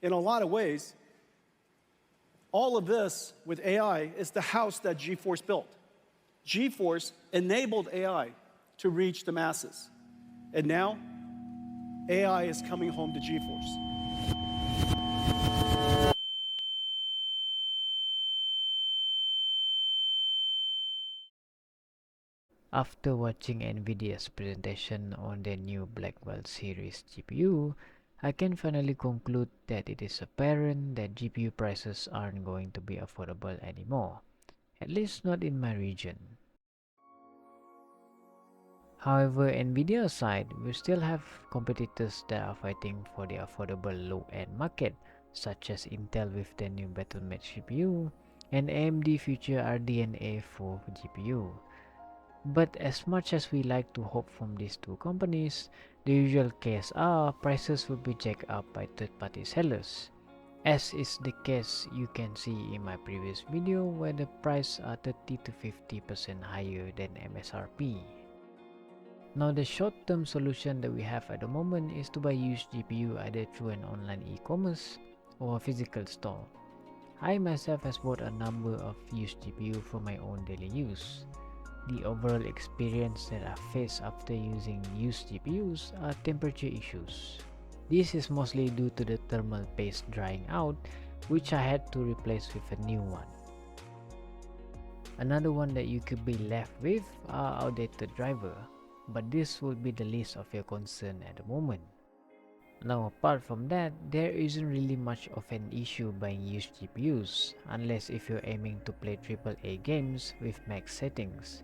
In a lot of ways, all of this with AI is the house that GeForce built. GeForce enabled AI to reach the masses. And now, AI is coming home to GeForce. After watching NVIDIA's presentation on their new Blackwell series GPU, I can finally conclude that it is apparent that GPU prices aren't going to be affordable anymore, at least not in my region. However, NVIDIA aside, we still have competitors that are fighting for the affordable low-end market, such as Intel with their new Battle.net GPU and AMD future RDNA 4 GPU. But as much as we like to hope from these two companies, the usual case are prices will be jacked up by third-party sellers. As is the case you can see in my previous video where the price are 30 to 50% higher than MSRP. Now the short-term solution that we have at the moment is to buy used GPU either through an online e-commerce or a physical store. I myself has bought a number of used GPU for my own daily use. The overall experience that I face after using used GPUs are temperature issues. This is mostly due to the thermal paste drying out, which I had to replace with a new one. Another one that you could be left with are outdated driver, but this would be the least of your concern at the moment. Now apart from that, there isn't really much of an issue buying used GPUs, unless if you're aiming to play AAA games with max settings.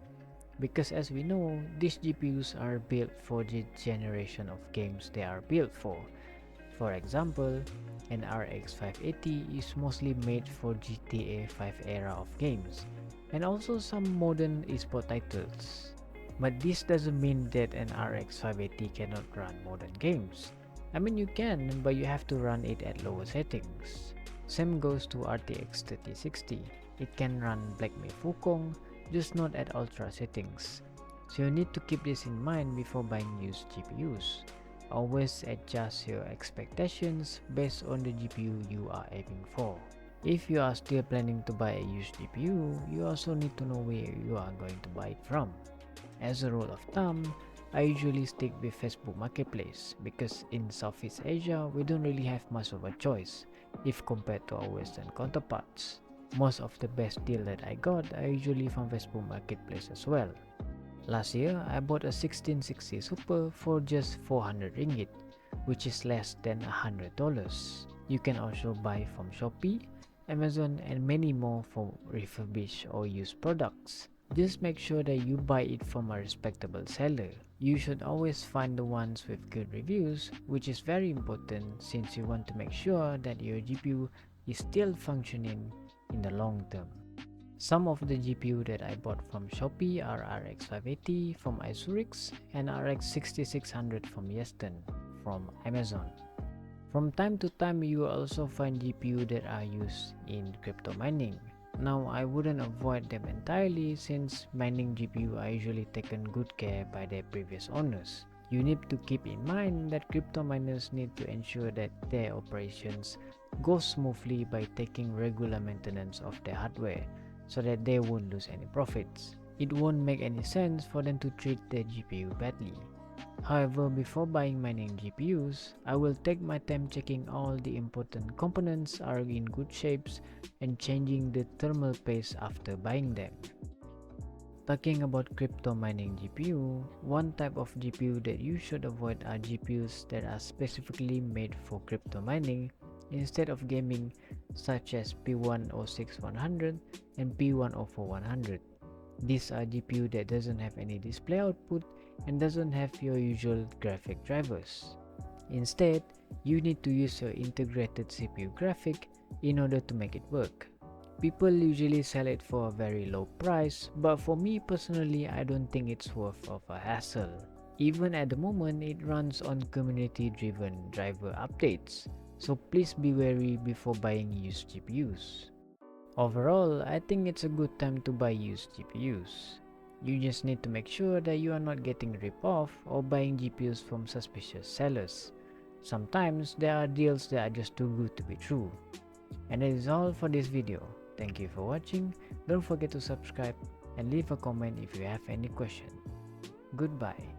Because as we know, these GPUs are built for the generation of games they are built for. For example, an RX 580 is mostly made for GTA 5 era of games, and also some modern esport titles. But this doesn't mean that an RX 580 cannot run modern games. I mean you can, but you have to run it at lower settings. Same goes to RTX 3060. It can run Black Myth Wukong, just not at ultra settings. So you need to keep this in mind before buying used GPUs. Always adjust your expectations based on the GPU you are aiming for. If you are still planning to buy a used GPU, you also need to know where you are going to buy it from. As a rule of thumb, I usually stick with Facebook Marketplace because in Southeast Asia, we don't really have much of a choice if compared to our Western counterparts. Most of the best deal that I got are usually from Facebook Marketplace as well. Last year, I bought a 1660 Super for just 400 ringgit, which is less than $100. You can also buy from Shopee, Amazon and many more for refurbished or used products. Just make sure that you buy it from a respectable seller. You should always find the ones with good reviews, which is very important since you want to make sure that your GPU is still functioning in the long term. Some of the GPU that I bought from Shopee are RX 580 from Isurix and RX 6600 from Yeston from Amazon. From time to time, you will also find GPU that are used in crypto mining. Now, I wouldn't avoid them entirely since mining GPU are usually taken good care by their previous owners. You need to keep in mind that crypto miners need to ensure that their operations go smoothly by taking regular maintenance of their hardware so that they won't lose any profits. It won't make any sense for them to treat their GPU badly. However, before buying mining GPUs, I will take my time checking all the important components are in good shapes and changing the thermal paste after buying them. Talking about crypto mining GPU, one type of GPU that you should avoid are GPUs that are specifically made for crypto mining instead of gaming, such as P106-100 and P104-100. These are GPU that doesn't have any display output and doesn't have your usual graphic drivers. Instead, you need to use your integrated CPU graphic in order to make it work. People usually sell it for a very low price, but for me personally, I don't think it's worth of a hassle. Even at the moment, it runs on community-driven driver updates, so please be wary before buying used GPUs. Overall, I think it's a good time to buy used GPUs. You just need to make sure that you are not getting ripped off or buying GPUs from suspicious sellers. Sometimes there are deals that are just too good to be true. And that is all for this video. Thank you for watching. Don't forget to subscribe and leave a comment if you have any question. Goodbye.